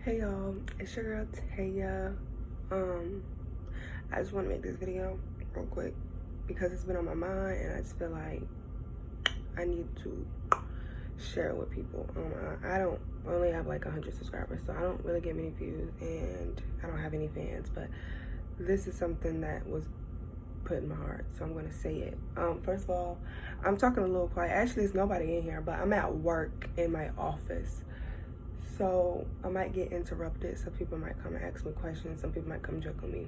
Hey y'all, it's your girl Taya. I just want to make this video real quick because it's been on my mind and I just feel like I need to share it with people. I don't only have like 100 subscribers, so I don't really get many views and I don't have any fans, but this is something that was put in my heart, so I'm gonna say it. First of all, I'm talking a little quiet. Actually, there's nobody in here, but I'm at work in my office. So I might get interrupted. Some people might come and ask me questions. Some people might come joke with me.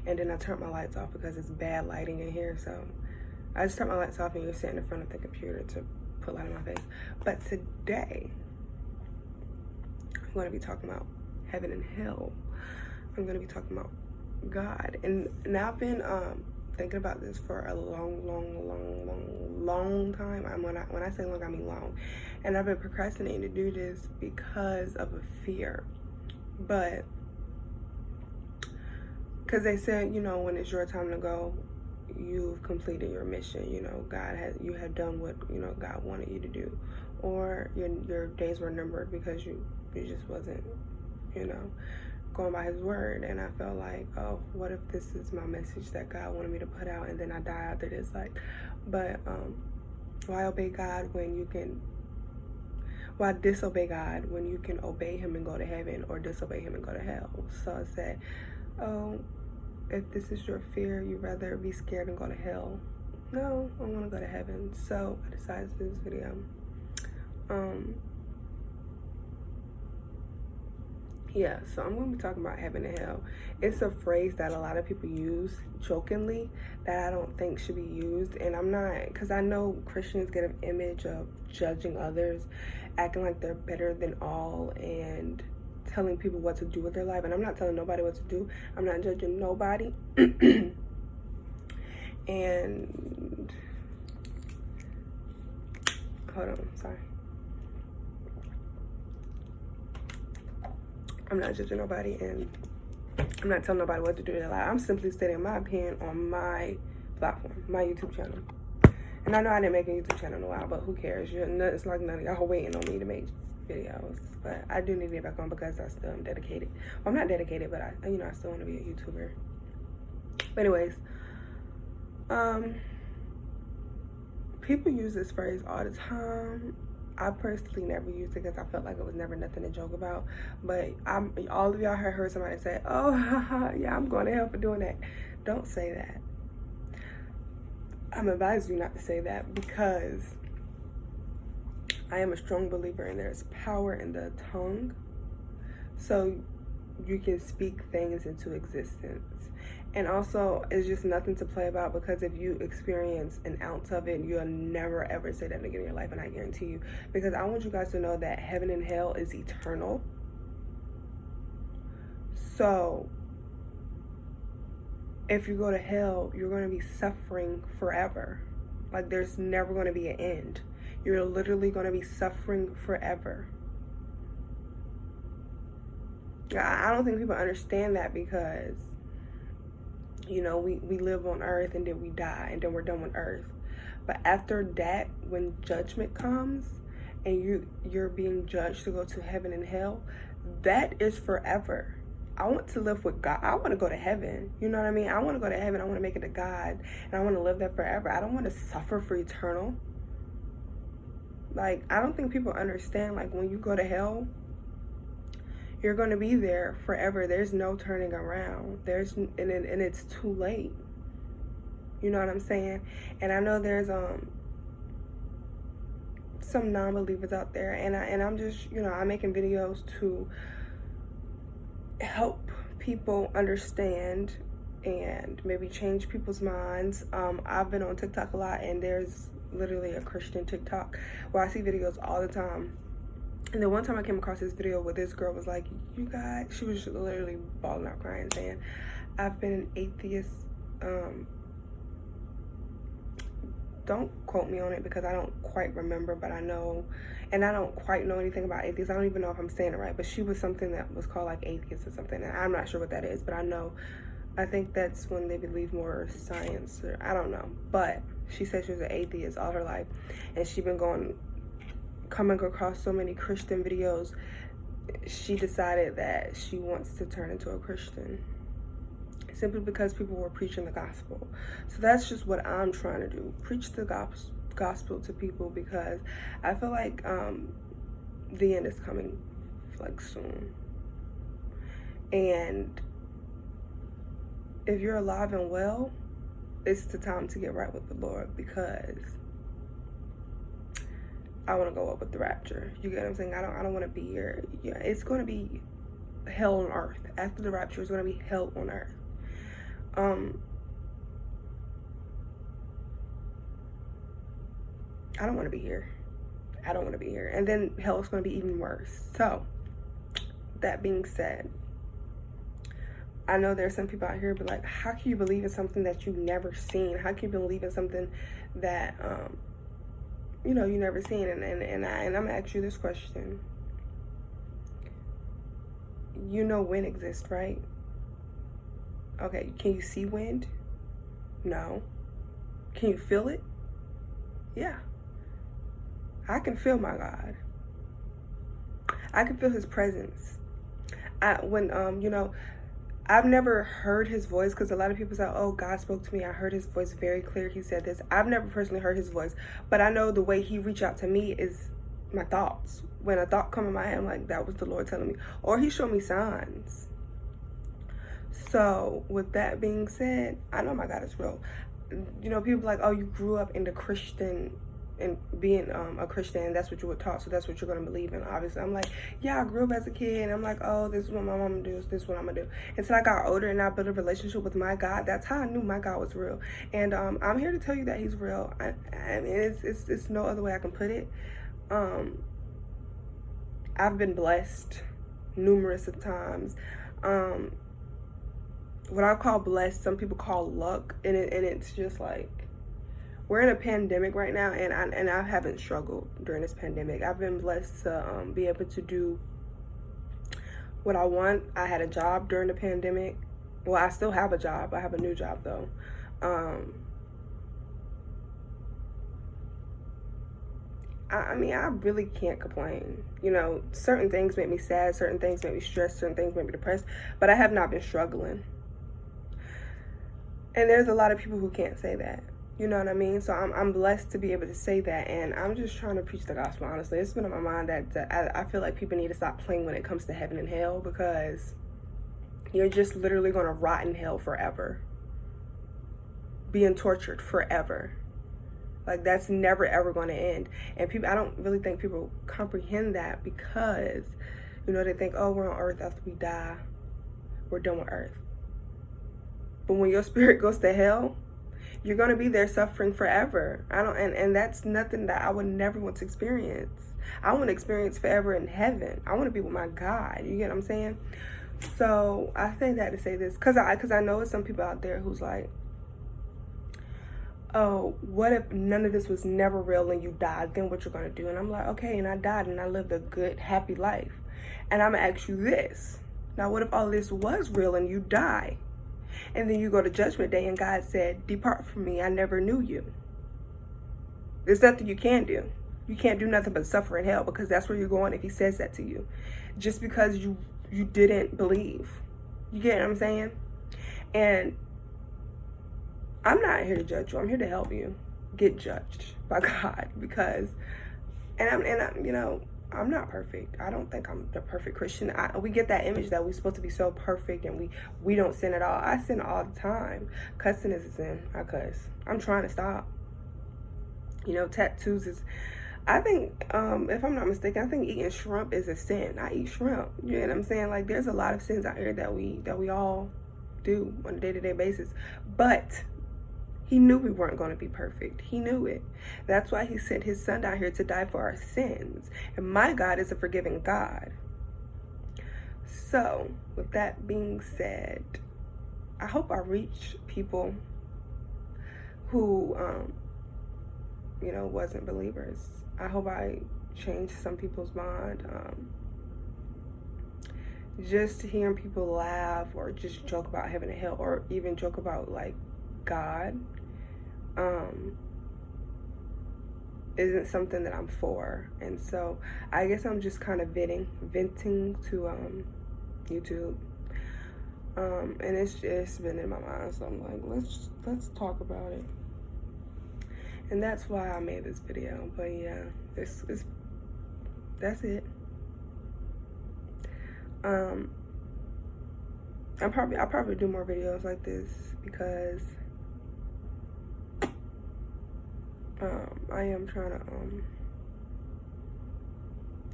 And then I turn my lights off because it's bad lighting in here. So I just turn my lights off and you're sitting in front of the computer to put light on my face. But today, I'm going to be talking about heaven and hell. I'm going to be talking about God. And now I've been thinking about this for a long time. When I say long, I mean long. And I've been procrastinating to do this because of a fear. But because they said, you know, when it's your time to go, you've completed your mission. You know, you have done what, you know, God wanted you to do, or your days were numbered because you just wasn't, you know, going by his word. And I felt like, oh, what if this is my message that God wanted me to put out and then I die after this? Like, but why obey God when you can, why disobey God when you can obey him and go to heaven, or disobey him and go to hell? So I said, oh, if this is your fear, you'd rather be scared and go to hell. No, I want to go to heaven. So I decided to do this video. Yeah, so I'm going to be talking about heaven and hell. It's a phrase that a lot of people use jokingly that I don't think should be used. And I'm not, because I know Christians get an image of judging others, acting like they're better than all, and telling people what to do with their life. And I'm not telling nobody what to do. I'm not judging nobody. And hold on, sorry. I'm not judging nobody, and I'm not telling nobody what to do in their life. I'm simply stating my opinion on my platform, my YouTube channel. And I know I didn't make a YouTube channel in a while, but who cares? It's like none of y'all waiting on me to make videos. But I do need to get back on because I still am dedicated. Well, I'm not dedicated, but I still want to be a YouTuber. But anyways, people use this phrase all the time. I personally never used it because I felt like it was never nothing to joke about. But all of y'all heard somebody say, oh, haha, yeah, I'm going to hell for doing that. Don't say that. I'm advising you not to say that because I am a strong believer in there's power in the tongue. So you can speak things into existence. And also, it's just nothing to play about, because if you experience an ounce of it, you'll never ever say that again in your life, and I guarantee you. Because I want you guys to know that heaven and hell is eternal. So if you go to hell, you're going to be suffering forever. Like, there's never going to be an end. You're literally going to be suffering forever. I don't think people understand that, because you know, we live on earth and then we die and then we're done with earth. But after that, when judgment comes and you're being judged to go to heaven and hell, that is forever. I want to live with God. I want to go to heaven. You know what I mean? I want to go to heaven. I want to make it to God, and I want to live there forever. I don't want to suffer for eternal. Like, I don't think people understand, like, when you go to hell, you're going to be there forever. There's no turning around. And it's too late. You know what I'm saying? And I know there's some non-believers out there, and I'm just, you know, I'm making videos to help people understand and maybe change people's minds. I've been on TikTok a lot, and there's literally a Christian TikTok where I see videos all the time. And then one time I came across this video where this girl was like, you guys, she was literally bawling out crying, saying, I've been an atheist. Don't quote me on it because I don't quite remember, but I know, and I don't quite know anything about atheists. I don't even know if I'm saying it right, but she was something that was called like atheist or something. And I'm not sure what that is, but I think that's when they believe more science, or I don't know. But she said she was an atheist all her life, and she's been coming across so many Christian videos she decided that she wants to turn into a Christian simply because people were preaching the gospel. So that's just what I'm trying to do, preach the gospel to people, because I feel like the end is coming like soon. And if you're alive and well, it's the time to get right with the Lord, because I want to go up with the rapture. You get what I'm saying? I don't want to be here. Yeah, it's going to be hell on earth. After the rapture, it's going to be hell on earth. I don't want to be here. I don't want to be here. And then hell is going to be even worse. So, that being said, I know there's some people out here, but like, how can you believe in something that you've never seen? How can you believe in something that, you know, you never seen? And I'm going to ask you this question. You know wind exists, right? Okay, can you see wind? No. Can you feel it? Yeah. I can feel my God. I can feel his presence. You know, I've never heard his voice, because a lot of people say, oh, God spoke to me. I heard his voice very clear. He said this. I've never personally heard his voice, but I know the way he reached out to me is my thoughts. When a thought come in my head, I'm like, that was the Lord telling me. Or he showed me signs. So with that being said, I know my God is real. You know, people like, oh, you grew up in the Christian, and being a Christian, and that's what you were taught, so that's what you're going to believe in. Obviously, I'm like, yeah, I grew up as a kid, and I'm like, oh, this is what my mom does, this is what I'm going to do. Until I got older and I built a relationship with my God, that's how I knew my God was real. And I'm here to tell you that he's real. I mean, it's no other way I can put it. I've been blessed numerous of times. What I call blessed, some people call luck, and it's just like, we're in a pandemic right now, and I haven't struggled during this pandemic. I've been blessed to be able to do what I want. I had a job during the pandemic. Well, I still have a job. I have a new job though. I mean, I really can't complain. You know, certain things make me sad, certain things make me stressed, certain things make me depressed, but I have not been struggling. And there's a lot of people who can't say that. You know what I mean? So I'm blessed to be able to say that, and I'm just trying to preach the gospel, honestly. It's been on my mind that I feel like people need to stop playing when it comes to heaven and hell, because you're just literally going to rot in hell forever. Being tortured forever. Like, that's never, ever going to end. And people, I don't really think people comprehend that, because, you know, they think, oh, we're on earth after we die. We're done with earth. But when your spirit goes to hell, you're going to be there suffering forever. And that's nothing that I would never want to experience. I want to experience forever in heaven. I want to be with my God. You get what I'm saying? So I say that to say this, because I know there's some people out there who's like, oh, what if none of this was never real and you died? Then what you're going to do? And I'm like, okay, and I died and I lived a good, happy life. And I'm going to ask you this. Now, what if all this was real and you die? And then you go to Judgment Day and God said, depart from me, I never knew you. There's nothing you can do. You can't do nothing but suffer in hell, because that's where you're going if he says that to you. Just because you didn't believe. You get what I'm saying? And I'm not here to judge you. I'm here to help you get judged by God, because, and I'm you know, I'm not perfect. I don't think I'm the perfect Christian. We get that image that we're supposed to be so perfect and we don't sin at all. I sin all the time. Cussing is a sin. I cuss. I'm trying to stop. You know, tattoos is, I think, if I'm not mistaken, I think eating shrimp is a sin. I eat shrimp. You know what I'm saying? Like, there's a lot of sins out here that we all do on a day-to-day basis. But he knew we weren't going to be perfect. He knew it. That's why he sent his son down here to die for our sins. And my God is a forgiving God. So, with that being said, I hope I reach people who, you know, wasn't believers. I hope I changed some people's mind. Just hearing people laugh or just joke about heaven and hell, or even joke about, like, God, isn't something that I'm for. And so I guess I'm just kind of venting to YouTube. And it's been in my mind, so I'm like, let's talk about it. And that's why I made this video. But yeah, that's it. I'll probably do more videos like this because I am trying to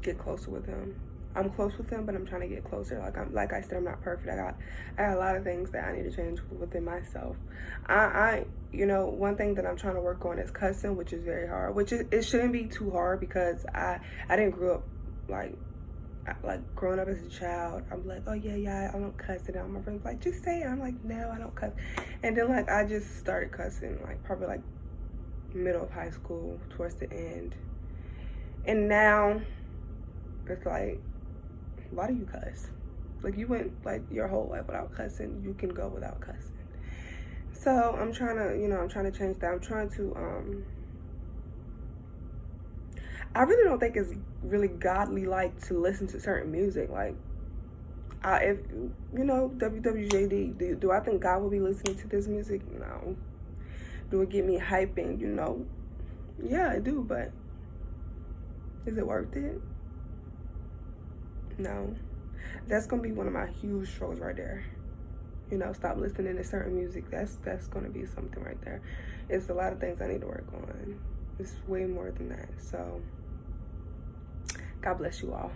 get closer with him. I'm close with him, but I'm trying to get closer. Like I said, I'm not perfect. I got a lot of things that I need to change within myself. You know, one thing that I'm trying to work on is cussing, which is very hard. It shouldn't be too hard because I didn't grow up like growing up as a child. I'm like, oh yeah, I don't cuss. And my friends like, just say it. I'm like, no, I don't cuss. And then like I just started cussing like probably like middle of high school, towards the end. And now it's like, why do you cuss? Like, you went like your whole life without cussing. You can go without cussing. So I'm trying to, you know, I'm trying to change that. I'm trying to I really don't think it's really godly like to listen to certain music. Like, if you know, WWJD, do I think God will be listening to this music? No. Do it get me hyping? You know, yeah, I do, but is it worth it? No. That's gonna be one of my huge struggles right there. You know, stop listening to certain music. That's gonna be something right there. It's a lot of things I need to work on. It's way more than that. So God bless you all.